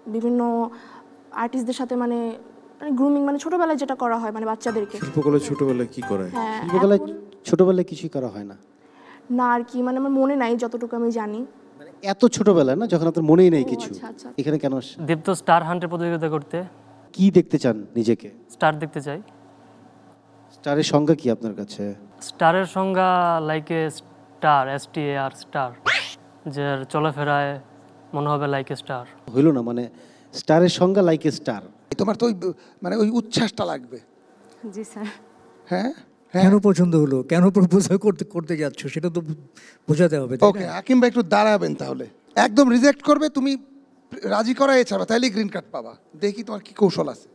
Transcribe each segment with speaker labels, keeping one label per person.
Speaker 1: বিভিন্ন আর্টিস্টদের সাথে মানে গ্রুমিং, মানে ছোটবেলায় যেটা করা হয় মানে বাচ্চাদেরকে।
Speaker 2: শিল্পকলায় ছোটবেলায় কি করা হয়?
Speaker 1: হ্যাঁ,
Speaker 3: শিল্পকলায় ছোটবেলায় কিছুই করা হয় না
Speaker 1: না আর কি, মানে আমার মনে নাই যতটুকু আমি জানি।
Speaker 3: মানে এত ছোটবেলায় না, যখন আপনার মনেই নেই কিছু।
Speaker 1: আচ্ছা আচ্ছা।
Speaker 3: এখানে কেন আসছেন?
Speaker 4: দীপ্ত স্টার হান্টের প্রতিযোগিতা করতে।
Speaker 3: কি দেখতে চান নিজেকে?
Speaker 4: স্টার দেখতে চাই।
Speaker 3: স্টারের সংজ্ঞা কি আপনার কাছে?
Speaker 4: স্টারের সংজ্ঞা like a star, STAR star, যার চলাফেরায় মনে হবে লাইক এ স্টার।
Speaker 3: হইল না, মানে স্টারের সংজ্ঞা লাইক এ স্টার।
Speaker 5: তোমার তো ওই মানে ওই উচ্ছ্বাসটা লাগবে।
Speaker 1: জি স্যার।
Speaker 5: হ্যাঁ,
Speaker 6: কেন পছন্দ হলো, কেন প্রপোজাল করতে যাচ্ছ সেটা তো বোঝাতে হবে।
Speaker 5: ওকে, হাকিম ভাই একটু দাঁড়াবেন তাহলে। একদম রিজেক্ট করবে, তুমি রাজি করা এছাড়া, তাইলে গ্রিন কার্ড পাবা। দেখি তোমার কি কৌশল আছে।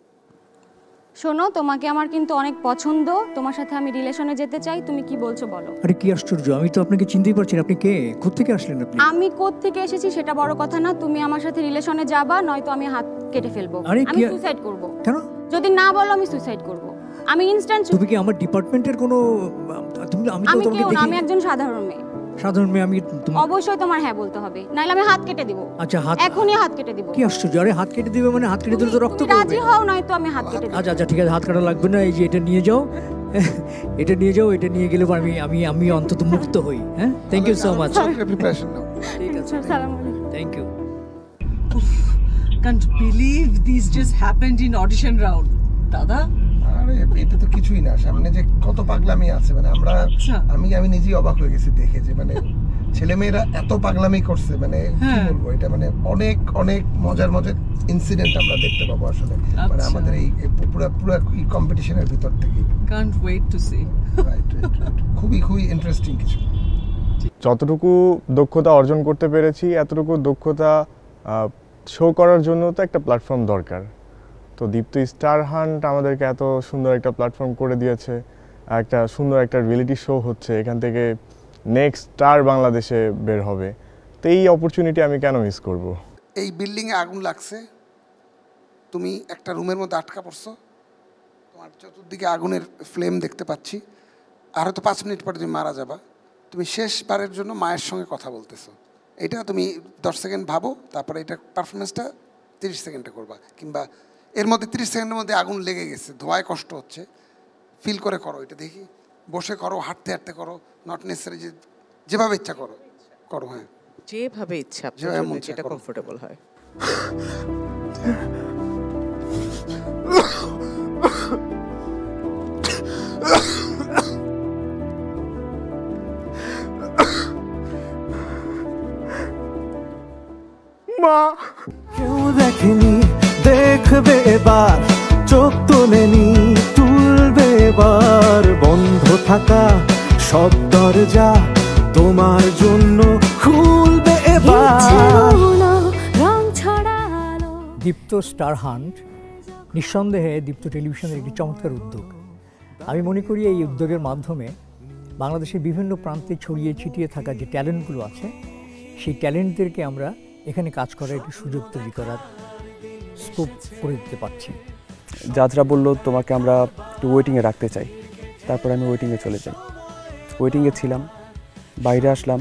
Speaker 7: শোনো, তোমাকে আমার কিন্তু অনেক পছন্দ, তোমার সাথে আমি রিলেশনে যেতে চাই, তুমি কি বলছো বলো।
Speaker 6: আরে কি আশ্চর্য, আমি তো আপনাকে চিনতেই পারছি না। আপনি কে, কোত্থেকে আসলেন আপনি?
Speaker 7: আমি কোত্থেকে এসেছি সেটা বড় কথা না, তুমি আমার সাথে রিলেশনে যাবা, নয়তো আমি হাত কেটে ফেলবো।
Speaker 6: আরে
Speaker 7: আমি
Speaker 6: কি-
Speaker 7: সুইসাইড করব।
Speaker 6: কেন?
Speaker 7: যদি না বলো আমি সুইসাইড করব। আমি ইনস্ট্যান্ট।
Speaker 6: তুমি কি আমার ডিপার্টমেন্টের কোনো? আমি তো
Speaker 7: আমি
Speaker 6: তোমাকে
Speaker 7: কেউ না, আমি
Speaker 6: দেখি
Speaker 7: একজন সাধারণ মেয়ে।
Speaker 6: সাধারণ মেয়ে। আমি
Speaker 7: অবশ্যই তোমার হ্যাঁ বলতে হবে, নাহলে আমি হাত কেটে দিব।
Speaker 6: আচ্ছা, হাত
Speaker 7: এখনই হাত কেটে দিব।
Speaker 6: কি আশ্চর্য, আরে হাত কেটে দিবে মানে হাত কেটে দিলে তো রক্ত
Speaker 7: তুমি
Speaker 6: পড়বে।
Speaker 7: রাজি হও, নয়তো আমি হাত কেটে দিব।
Speaker 6: আচ্ছা আচ্ছা ঠিক আছে, হাত কাটা লাগবে না। এই যে এটা নিয়ে যাও, এটা নিয়ে যাও, এটা নিয়ে গেলে আমি আমি আমি অন্তত মুক্ত হই। হ্যাঁ, thank you so much.
Speaker 5: Preparation now.
Speaker 6: ঠিক আছে,
Speaker 7: আসসালামু আলাইকুম।
Speaker 6: Thank you.
Speaker 8: Can't believe this just happened in audition round. দাদা,
Speaker 5: আরে এটা তো কিছুই না, সামনে যে কত পাগলামি আছে, মানে আমরা আমি নিজেই অবাক হয়ে গেছি দেখে, যে মানে ছেলেমেয়েরা এত পাগলামি করছে, মানে কি বলবো, এটা মানে অনেক অনেক মজার মজার ইনসিডেন্ট আমরা দেখতে পাবো আসলে, মানে আমাদের এই পুরো এই কম্পিটিশনের ভিতর থেকে।
Speaker 8: can't wait to see.
Speaker 5: Right, খুবই খুবই ইন্টারেস্টিং কিছু।
Speaker 9: যতটুকু দক্ষতা অর্জন করতে পেরেছি, এতটুকু দক্ষতা শো করার জন্য তো একটা প্ল্যাটফর্ম দরকার। তো দীপ্ত স্টার হান্ট আমাদেরকে এত সুন্দর একটা প্ল্যাটফর্ম করে দিয়েছে, একটা সুন্দর একটা রিয়েলিটি শো হচ্ছে, এখান থেকে নেক্সট স্টার বাংলাদেশে বের হবে। তো এই অপরচুনিটি আমি কেন মিস করব?
Speaker 5: এই বিল্ডিংয়ে আগুন লাগছে, তুমি একটা রুমের মধ্যে আটকা পড়ছো, তোমার চতুর্দিকে আগুনের ফ্লেম দেখতে পাচ্ছি, আর হয়তো 5 মিনিট পরে তুমি মারা যাবা। তুমি শেষবারের জন্য মায়ের সঙ্গে কথা বলতেছো, এটা তুমি 10 সেকেন্ড ভাবো, তারপরে এটা পারফরমেন্সটা 30 সেকেন্ডে করবা, কিংবা এর মধ্যে 30 সেকেন্ডের মধ্যে আগুন লেগে গেছে, ধোঁয়ায় কষ্ট হচ্ছে, ফিল করে করো এটা দেখি। বসে করো, হাঁটতে হাঁটতে করো, নট নেসেসারি যে যেভাবে ইচ্ছা করো করো। হ্যাঁ,
Speaker 8: যেভাবে ইচ্ছা,
Speaker 5: যেভাবে মন চায়
Speaker 8: যেটা
Speaker 5: করো।
Speaker 8: কমফোর্টেবল হয়।
Speaker 9: মা,
Speaker 10: কেউ দেখেনি, দেখবে এবার, চোখ তোলেনি, তুলবে এবার, বন্ধ থাকা সব দরজা তোমার জন্য খুলবে এবার।
Speaker 6: দীপ্ত স্টার হান্ট নিঃসন্দেহে দীপ্ত টেলিভিশনের একটি চমৎকার উদ্যোগ। আমি মনে করি এই উদ্যোগের মাধ্যমে বাংলাদেশের বিভিন্ন প্রান্তে ছড়িয়ে ছিটিয়ে থাকা যে ট্যালেন্টগুলো আছে, সেই ট্যালেন্টদেরকে আমরা এখানে কাজ করার একটি সুযোগ তৈরি করার স্কোপ করে দিতে পারছি।
Speaker 11: জাজরা বললো তোমাকে আমরা একটু ওয়েটিংয়ে রাখতে চাই। তারপর আমি ওয়েটিংয়ে চলে যাই। ওয়েটিংয়ে ছিলাম, বাইরে আসলাম,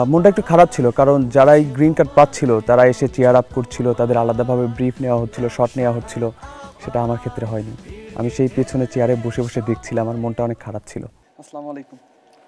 Speaker 11: মনটা একটু খারাপ ছিল, কারণ যারাই গ্রিন কার্ড পাচ্ছিল তারা এসে চেয়ার আপ করছিল, তাদের আলাদাভাবে ব্রিফ নেওয়া হচ্ছিল, শট নেওয়া হচ্ছিল। সেটা আমার ক্ষেত্রে হয়নি। আমি সেই পেছনে চেয়ারে বসে বসে দেখছিলাম, আমার মনটা অনেক খারাপ ছিল। আসসালামু আলাইকুম।